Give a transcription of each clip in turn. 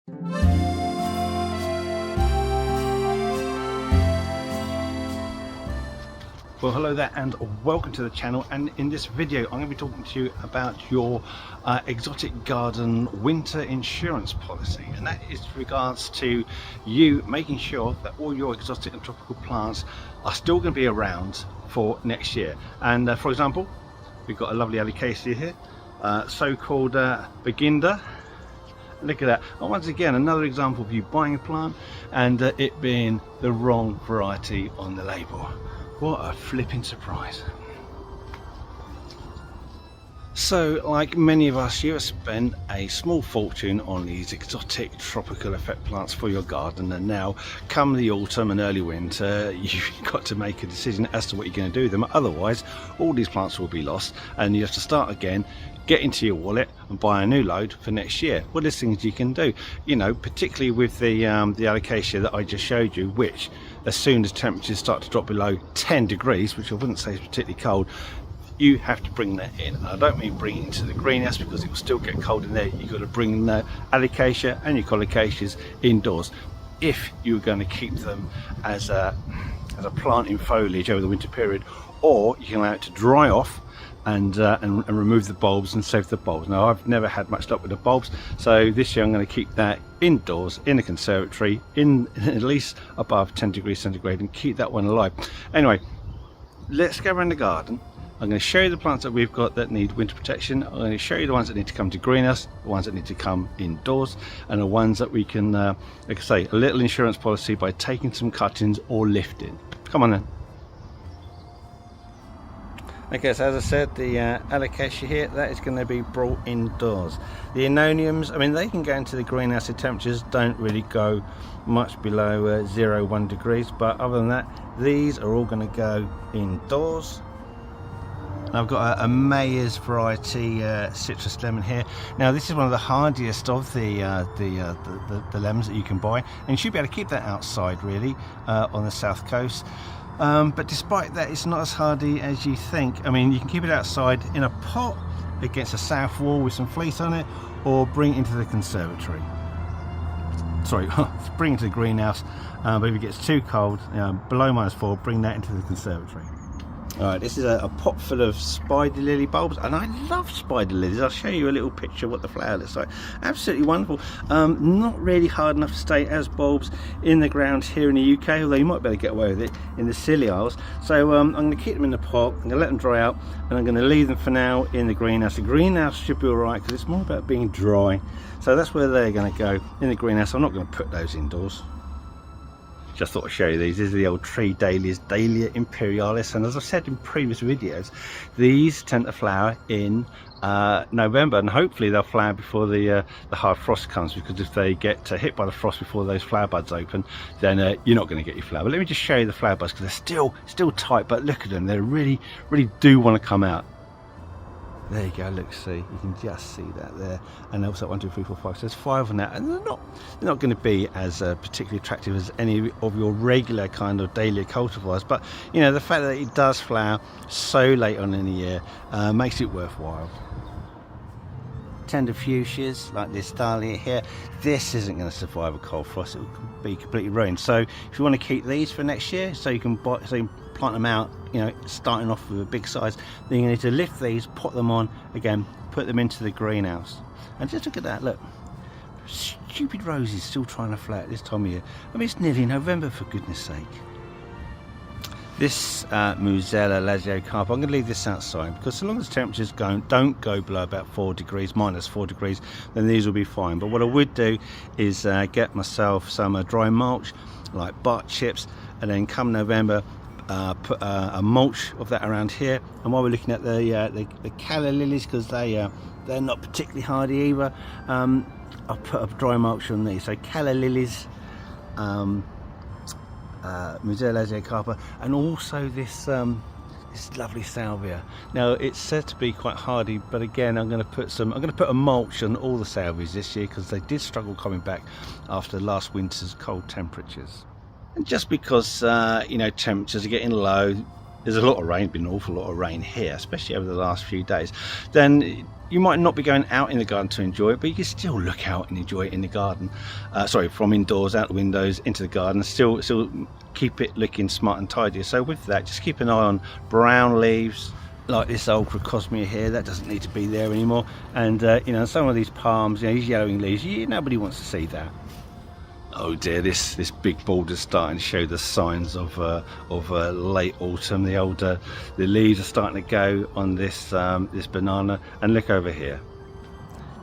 Well, hello there and welcome to the channel, and in this video I'm going to be talking to you about your exotic garden winter insurance policy, and that is regards to you making sure that all your exotic and tropical plants are still going to be around for next year. And for example, we've got a lovely alocasia here, so-called beginner. Look at that. And once again, another example of you buying a plant and it being the wrong variety on the label. What a flipping surprise. So, like many of us, you have spent a small fortune on these exotic tropical effect plants for your garden, and now come the autumn and early winter you've got to make a decision as to what you're going to do with them. Otherwise all these plants will be lost and you have to start again, get into your wallet and buy a new load for next year. Well, there's things you can do, you know, particularly with the alocasia that I just showed you, which as soon as temperatures start to drop below 10 degrees, which I wouldn't say is particularly cold, you have to bring that in. And I don't mean bring it into the greenhouse because it will still get cold in there. You've got to bring the alocasia and your colocaceas indoors if you're going to keep them as a plant in foliage over the winter period, or you can allow it to dry off and remove the bulbs and save the bulbs. Now, I've never had much luck with the bulbs, so this year I'm going to keep that indoors in the conservatory in at least above 10 degrees centigrade and keep that one alive. Anyway, let's go around the garden. I'm going to show you the plants that we've got that need winter protection. I'm going to show you the ones that need to come to greenhouse, the ones that need to come indoors, and the ones that we can, like I say, a little insurance policy by taking some cuttings or lifting. Come on then. Okay, so as I said, the alocasia here, that is going to be brought indoors. The Anoniums, I mean, they can go into the greenhouse. The temperatures don't really go much below 0-1 degrees, but other than that, these are all going to go indoors. I've got a Mayer's variety citrus lemon here. Now, this is one of the hardiest of the lemons that you can buy, and you should be able to keep that outside really on the south coast. But despite that, it's not as hardy as you think. I mean, you can keep it outside in a pot against a south wall with some fleece on it, or bring it into the conservatory. Sorry, bring it to the greenhouse. But if it gets too cold, below -4, bring that into the conservatory. Alright, this is a pot full of spider lily bulbs, and I love spider lilies. I'll show you a little picture of what the flower looks like. Absolutely wonderful. Not really hard enough to stay as bulbs in the ground here in the UK, although you might be able to get away with it in the Scilly Isles. So I'm going to keep them in the pot, I'm going to let them dry out, and I'm going to leave them for now in the greenhouse. The greenhouse should be alright because it's more about being dry. So that's where they're going to go, in the greenhouse. I'm not going to put those indoors. Just thought I'd show you these. These are the old tree dahlias, Dahlia imperialis, and as I've said in previous videos, these tend to flower in November, and hopefully they'll flower before the hard frost comes, because if they get hit by the frost before those flower buds open, then you're not going to get your flower. But let me just show you the flower buds, because they're still tight, but look at them, they really do want to come out. There you go, look, see, you can just see that there. And also 1, 2, 3, 4, 5, so there's 5 on that, and they're not going to be as particularly attractive as any of your regular kind of dahlia cultivars, but you know, the fact that it does flower so late on in the year makes it worthwhile. Tender fuchsias like this dahlia here, this isn't going to survive a cold frost, it will be completely ruined. So if you want to keep these for next year, so you can plant them out, you know, starting off with a big size, then you need to lift these, put them on again, put them into the greenhouse. And just look at that, look, stupid roses still trying to flower at this time of year. I mean, it's nearly November, for goodness sake. This Musella Laziocarpa, I'm going to leave this outside, because so long as temperatures don't go below about 4 degrees, -4 degrees, then these will be fine. But what I would do is get myself some dry mulch, like bark chips, and then come November, put a mulch of that around here. And while we're looking at the calla lilies, because they're not particularly hardy either, I'll put a dry mulch on these. So calla lilies, Musella Laziocarpa, and also this lovely salvia. Now, it's said to be quite hardy, but again, I'm going to put a mulch on all the salvias this year, because they did struggle coming back after last winter's cold temperatures. And just because you know, temperatures are getting low, there's a lot of rain, been an awful lot of rain here, especially over the last few days, then you might not be going out in the garden to enjoy it, but you can still look out and enjoy it in the garden. Sorry, from indoors, out the windows into the garden, still keep it looking smart and tidy. So with that, just keep an eye on brown leaves, like this old crocosmia here, that doesn't need to be there anymore. And you know, some of these palms, you know, these yellowing leaves, nobody wants to see that. Oh dear, this big boulder's starting to show the signs of late autumn. The leaves are starting to go on this this banana. And look over here,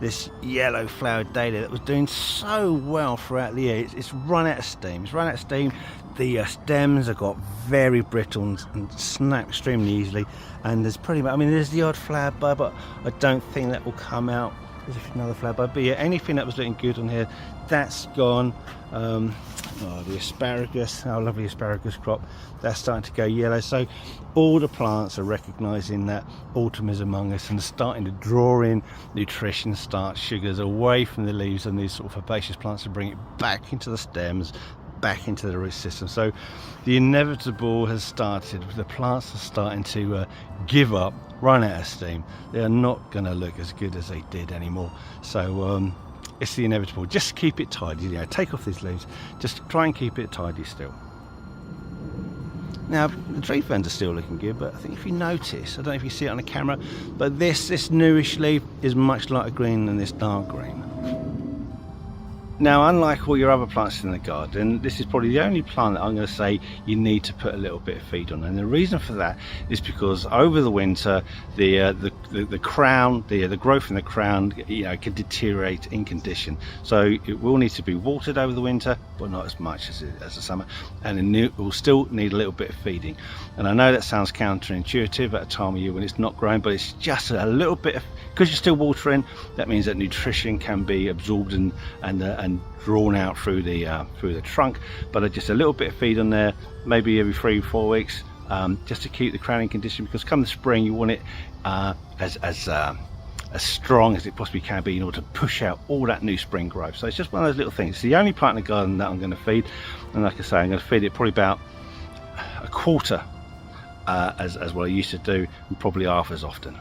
this yellow flowered dahlia that was doing so well throughout the year, it's run out of steam. The stems have got very brittle and snap extremely easily, and there's pretty much, I mean, there's the odd flower bud, but I don't think that will come out. There's another flower bud, but yeah, anything that was looking good on here, that's gone. Oh, the asparagus, our lovely asparagus crop, that's starting to go yellow. So all the plants are recognizing that autumn is among us and starting to draw in nutrition, starch, sugars away from the leaves and these sort of herbaceous plants to bring it back into the stems, back into the root system. So the inevitable has started. The plants are starting to give up, run out of steam. They are not going to look as good as they did anymore. So it's the inevitable. Just keep it tidy, you know, take off these leaves, just try and keep it tidy still. Now the tree ferns are still looking good, but I think if you notice, I don't know if you see it on the camera, but this newish leaf is much lighter green than this dark green. Now, unlike all your other plants in the garden, this is probably the only plant that I'm going to say you need to put a little bit of feed on. And the reason for that is because over the winter, the crown, the growth in the crown, you know, can deteriorate in condition. So it will need to be watered over the winter, but not as much as the summer. And it will still need a little bit of feeding. And I know that sounds counterintuitive at a time of year when it's not growing, but it's just a little bit of, because you're still watering, that means that nutrition can be absorbed and drawn out through the trunk. But just a little bit of feed on there, maybe every 3-4 weeks, just to keep the crown in condition, because come the spring you want it as strong as it possibly can be in order to push out all that new spring growth. So it's just one of those little things. It's the only plant in the garden that I'm going to feed, and like I say, I'm going to feed it probably about a quarter as what I used to do, and probably half as often.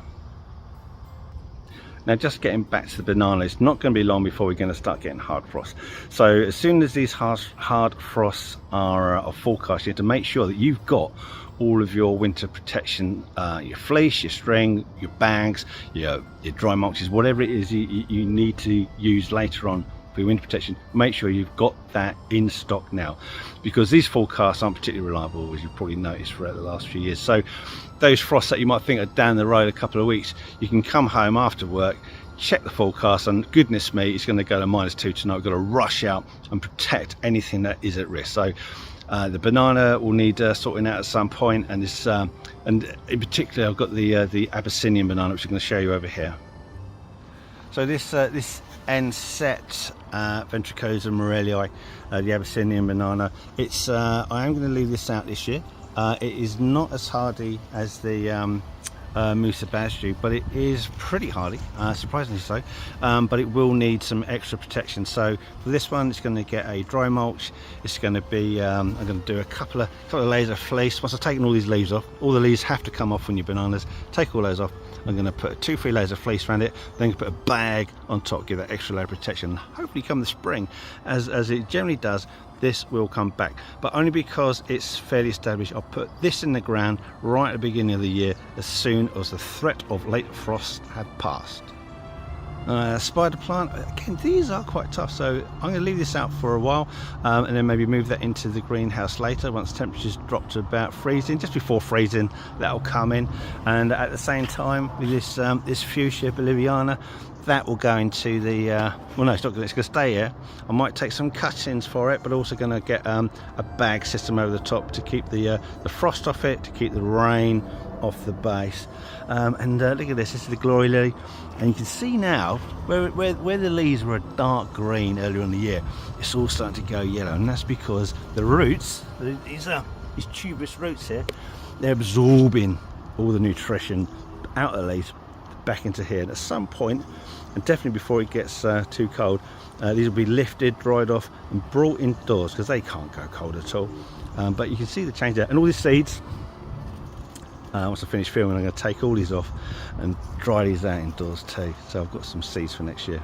Now, just getting back to the banana, it's not going to be long before we're going to start getting hard frost. So as soon as these hard frosts are forecast, you have to make sure that you've got all of your winter protection, your fleece, your string, your bags, your dry mulches, whatever it is you need to use later on for your winter protection. Make sure you've got that in stock now, because these forecasts aren't particularly reliable, as you've probably noticed throughout the last few years. So those frosts that you might think are down the road a couple of weeks, you can come home after work, check the forecast, and goodness me, it's going to go to -2 tonight. We've got to rush out and protect anything that is at risk. So the banana will need sorting out at some point, and this and in particular I've got the Abyssinian banana, which I'm going to show you over here. So this N-set Ventricosa morellii, the Abyssinian banana, it's I am going to leave this out this year. It is not as hardy as the Musa Basju, but it is pretty hardy, surprisingly so, but it will need some extra protection. So for this one, it's going to get a dry mulch. It's going to be I'm going to do a couple of layers of fleece. Once I've taken all these leaves off, all the leaves have to come off on your bananas, take all those off. I'm going to put 2-3 layers of fleece around it, then put a bag on top, give that extra layer of protection. Hopefully come the spring, as it generally does, this will come back, but only because it's fairly established. I'll put this in the ground right at the beginning of the year, as soon as the threat of late frost had passed. Spider plant, again, these are quite tough, so I'm going to leave this out for a while, and then maybe move that into the greenhouse later once temperatures drop to about freezing. Just before freezing, that'll come in, and at the same time with this fuchsia boliviana, that will go into the well, no, it's not going to stay here. I might take some cuttings for it, but also going to get a bag system over the top to keep the frost off it, to keep the rain off the base. And look at this is the glory lily, and you can see now where the leaves were a dark green earlier in the year, it's all starting to go yellow, and that's because the roots, these tuberous roots here, they're absorbing all the nutrition out of the leaves back into here. And at some point, and definitely before it gets too cold, these will be lifted, dried off, and brought indoors, because they can't go cold at all. But you can see the change there, and all these seeds, once I finish filming, I'm going to take all these off and dry these out indoors too. So I've got some seeds for next year.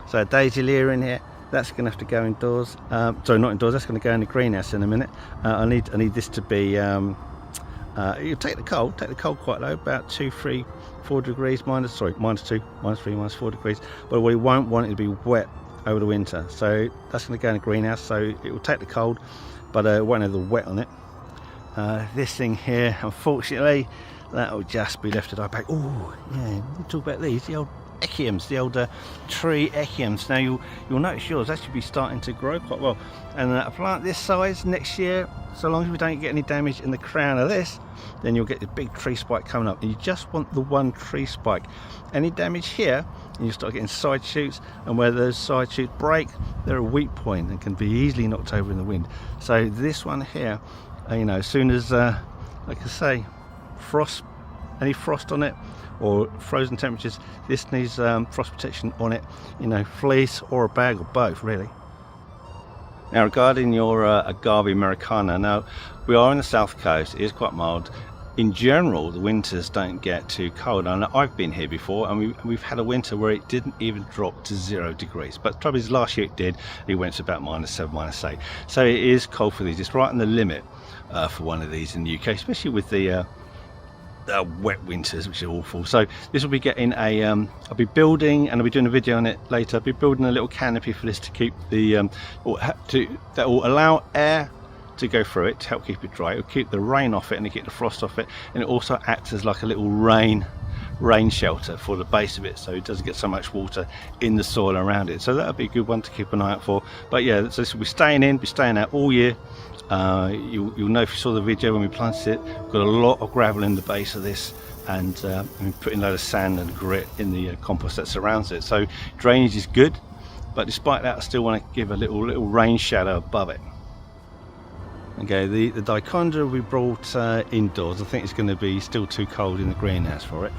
So daisy leer in here, that's going to have to go indoors. Sorry, not indoors, that's going to go in the greenhouse in a minute. I need this to be, you take the cold quite low, about 2, 3, 4 degrees, -2, -3, -4 degrees, but we won't want it to be wet over the winter. So that's going to go in the greenhouse, so it will take the cold, but it won't have the wet on it. This thing here, unfortunately, that will just be left at our back. Oh yeah, we talk about these, the old echiums, the old tree echiums. Now you'll notice yours actually be starting to grow quite well, and a plant this size next year, so long as we don't get any damage in the crown of this, then you'll get the big tree spike coming up, and you just want the one tree spike. Any damage here and you start getting side shoots, and where those side shoots break, they're a weak point and can be easily knocked over in the wind. So this one here, you know, as soon as like I say, any frost on it or frozen temperatures, this needs frost protection on it, you know, fleece or a bag or both really. Now regarding your agave americana, now we are on the south coast, it is quite mild. In general, the winters don't get too cold, and I've been here before, and we've had a winter where it didn't even drop to 0 degrees. But the trouble is, last year it did. It went to about -7, -8. So it is cold for these. It's right on the limit for one of these in the UK, especially with the wet winters, which are awful. So this will be getting a I'll be building, and I'll be doing a video on it later. I'll be building a little canopy for this to keep the that will allow air to go through it to help keep it dry. It'll keep the rain off it and keep the frost off it, and it also acts as like a little rain shelter for the base of it, so it doesn't get so much water in the soil around it. So that'll be a good one to keep an eye out for. But yeah, so this will be staying out all year. You'll know if you saw the video when we planted it, we've got a lot of gravel in the base of this, and we put in a load of sand and grit in the compost that surrounds it. So drainage is good, but despite that I still want to give a little rain shadow above it. Okay, the dichondra we brought indoors. I think it's going to be still too cold in the greenhouse for it.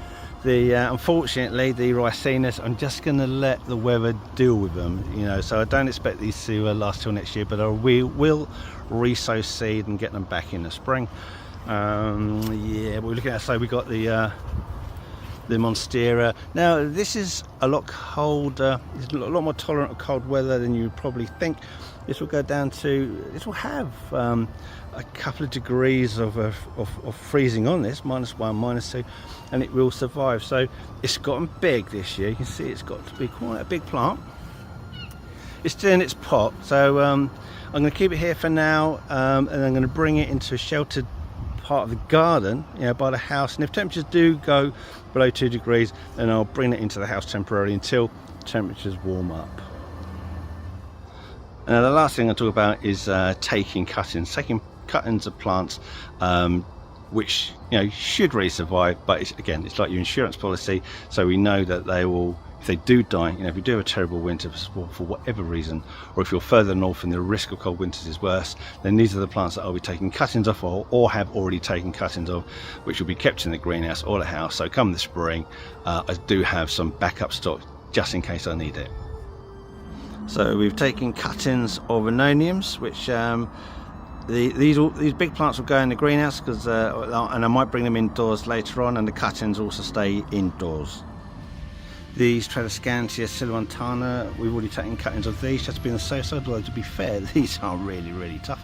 Unfortunately, the ricinus, I'm just going to let the weather deal with them, you know, so I don't expect these to last till next year, but we will re-sow seed and get them back in the spring. Yeah, we're looking at, so we got the monstera. Now this is a lot colder, it's a lot more tolerant of cold weather than you probably think. This will go down to, this will have a couple of degrees of freezing on this, -1, -2, and it will survive. So it's gotten big this year. You can see it's got to be quite a big plant. It's still in its pot, so I'm going to keep it here for now, and I'm going to bring it into a sheltered part of the garden, you know, by the house, and if temperatures do go below 2 degrees, then I'll bring it into the house temporarily until temperatures warm up. Now the last thing I'll talk about is taking cuttings of plants which, you know, should really survive, but it's like your insurance policy, so we know that they will, if they do die, you know, if you do have a terrible winter for whatever reason, or if you're further north and the risk of cold winters is worse, then these are the plants that I'll be taking cuttings off, or have already taken cuttings of, which will be kept in the greenhouse or the house. So come the spring, I do have some backup stock just in case I need it. So we've taken cuttings of anoniums, which these big plants will go in the greenhouse, because and I might bring them indoors later on, and the cuttings also stay indoors. These Tradescantia sylvantana, we've already taken cuttings of these, just to be on the safe side, although to be fair, these are really tough.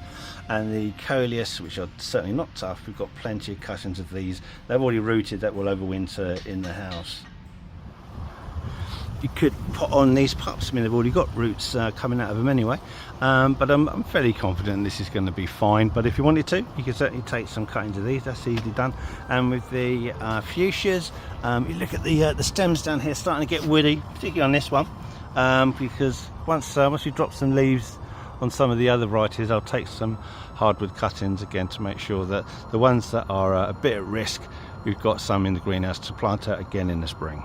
And the coleus, which are certainly not tough, we've got plenty of cuttings of these. They've already rooted, that will overwinter in the house. You could put on these pups, I mean they've already got roots coming out of them anyway, but I'm fairly confident this is going to be fine. But if you wanted to, you could certainly take some cuttings of these, that's easily done. And with the fuchsias, you look at the stems down here starting to get woody, particularly on this one, because once we drop some leaves on some of the other varieties, I'll take some hardwood cuttings again to make sure that the ones that are a bit at risk, we've got some in the greenhouse to plant out again in the spring.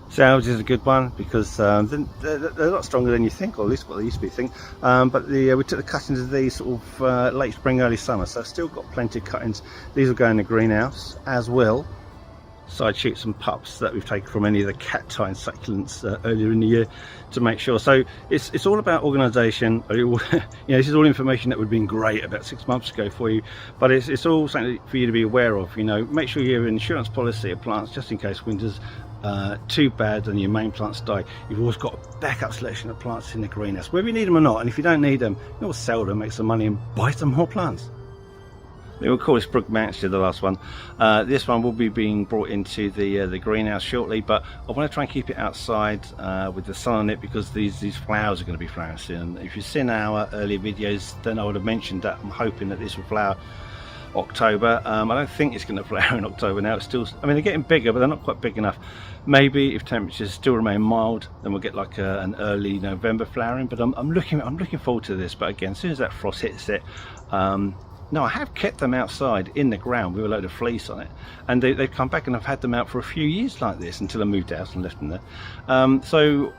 Salvage is a good one, because they're a lot stronger than you think, or at least what they used to be think. But we took the cuttings of these sort of late spring, early summer, so I've still got plenty of cuttings. These will go in the greenhouse, as will side shoots and pups that we've taken from any of the cacti and succulents earlier in the year to make sure. So it's all about organisation. You know, this is all information that would have been great about 6 months ago for you, but it's all something for you to be aware of. You know, make sure you have an insurance policy of plants just in case winter's too bad and your main plants die. You've always got a backup selection of plants in the greenhouse, whether you need them or not. And if you don't need them, you'll sell them, make some money and buy some more plants. We'll call this Propagating, the last one. This one will be being brought into the greenhouse shortly, but I want to try and keep it outside with the sun on it, because these flowers are going to be flowering soon. If you've seen our earlier videos, then I would have mentioned that I'm hoping that this will flower October. I don't think it's going to flower in October now. It's still, I mean, they're getting bigger, but they're not quite big enough. Maybe if temperatures still remain mild, then we'll get like an early November flowering. But I'm looking forward to this. But again, as soon as that frost hits it, no, I have kept them outside in the ground with a load of fleece on it, and they've come back, and I've had them out for a few years like this until I moved out and left them there. So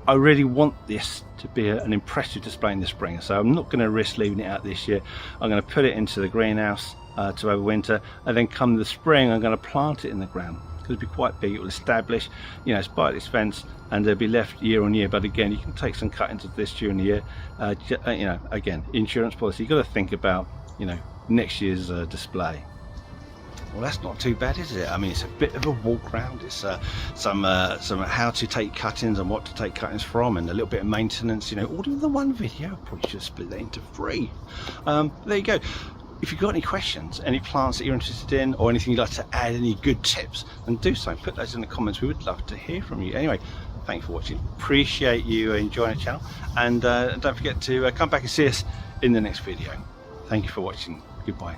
I really want this to be an impressive display in the spring, so I'm not going to risk leaving it out this year. I'm going to put it into the greenhouse to overwinter, and then come the spring I'm going to plant it in the ground. It'll be quite big. It will establish, you know, spite its fence, and they'll be left year on year. But again, you can take some cuttings of this during the year. You know, again, insurance policy. You've got to think about, you know, next year's display. Well, that's not too bad, is it? I mean, it's a bit of a walk round. It's some how to take cuttings and what to take cuttings from, and a little bit of maintenance. You know, all in the one video. Probably should split that into 3. There you go. If you've got any questions, any plants that you're interested in, or anything you'd like to add, any good tips, then do so. Put those in the comments. We would love to hear from you. Anyway, thanks for watching. Appreciate you enjoying the channel, and don't forget to come back and see us in the next video. Thank you for watching. Goodbye.